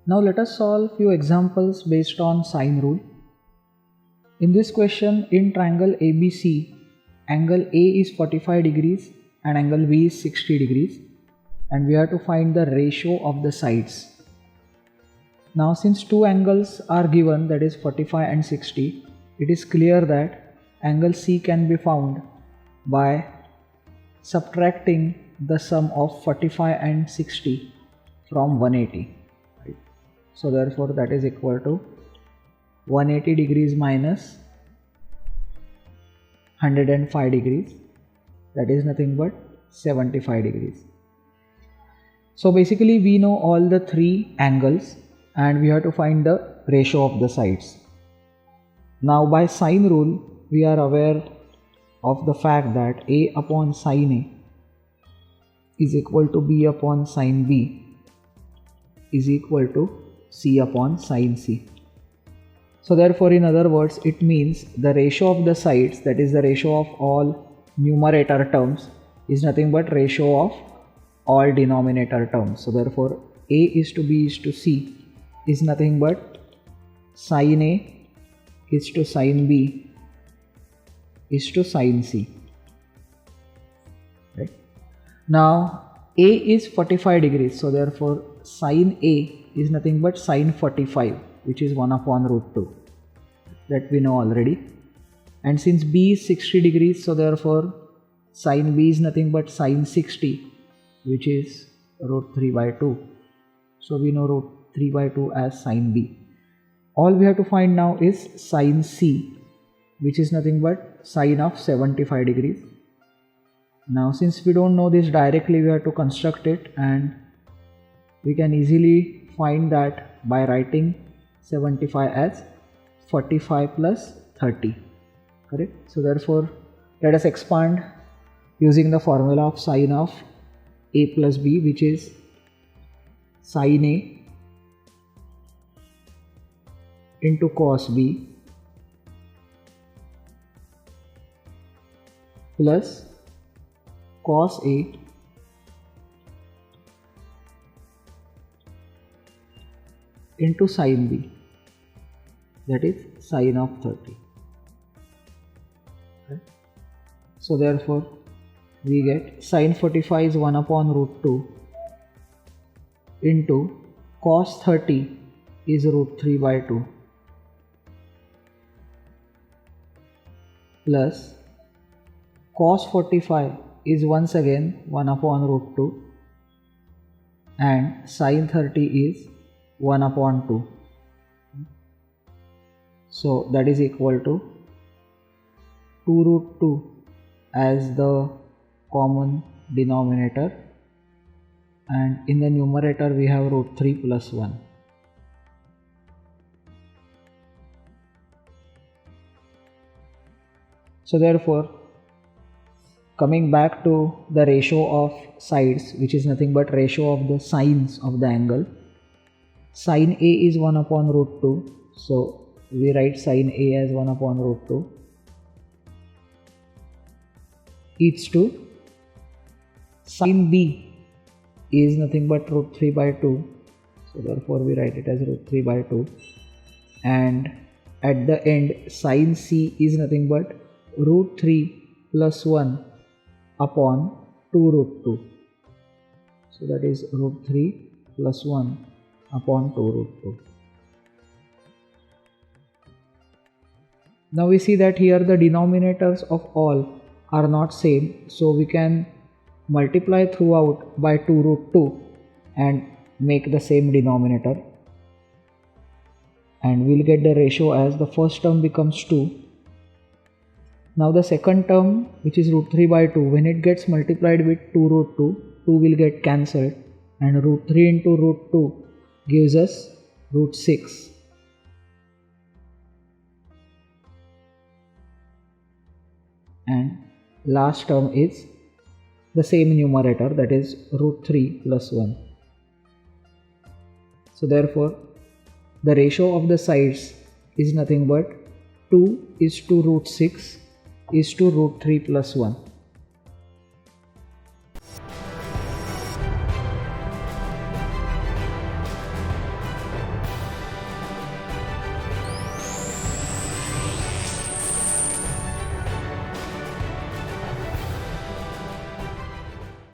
Now let us solve few examples based on sine rule. In this question, in triangle ABC, angle A is 45 degrees and angle B is 60 degrees, and we have to find the ratio of the sides. Now since two angles are given, that is 45 and 60, it is clear that angle C can be found by subtracting the sum of 45 and 60 from 180. Right? So therefore that is equal to 180 degrees minus 105 degrees, that is nothing but 75 degrees. So basically we know all the three angles and we have to find the ratio of the sides. Now by sine rule we are aware of the fact that A upon sine A is equal to B upon sine B is equal to C upon sine C. So therefore in other words it means the ratio of the sides, that is the ratio of all numerator terms, is nothing but ratio of all denominator terms. So therefore A is to B is to C is nothing but sine A is to sine B is to sine C. Right? Now A is 45 degrees, so therefore sine A is nothing but sine 45, which is 1 upon root 2, that we know already. And since B is 60 degrees, so therefore sine B is nothing but sine 60, which is root 3 by 2. So we know root 3 by 2 as sine B. All we have to find now is sine C, which is nothing but sine of 75 degrees. Now since we don't know this directly, we have to construct it, and we can easily find that by writing 75 as 45 plus 30. Correct? So therefore let us expand using the formula of sine of A plus B, which is sine A into cos B plus cos A into sine B, that is sine of 30. Okay. So therefore we get sine 45 is 1 upon root 2 into cos 30 is root 3 by 2 plus cos 45 is once again 1 upon root 2 and sine 30 is 1 upon 2. So that is equal to 2 root 2 as the common denominator, and in the numerator we have root 3 plus 1. So therefore coming back to the ratio of sides, which is nothing but ratio of the sines of the angle, sine A is 1 upon root 2, so we write sine A as 1 upon root 2 each to sine B is nothing but root 3 by 2, so therefore we write it as root 3 by 2, and at the end sine C is nothing but root 3 plus 1 upon 2 root 2, so that is root 3 plus 1 upon 2 root 2. Now we see that here the denominators of all are not same, so we can multiply throughout by 2 root 2 and make the same denominator, and we'll get the ratio as the first term becomes 2. Now the second term, which is root 3 by 2, when it gets multiplied with 2 root 2, 2 will get cancelled, and root 3 into root 2 gives us root 6. And last term is the same numerator, that is root 3 plus 1. So therefore the ratio of the sides is nothing but 2 is to root 6 is to root 3 plus 1.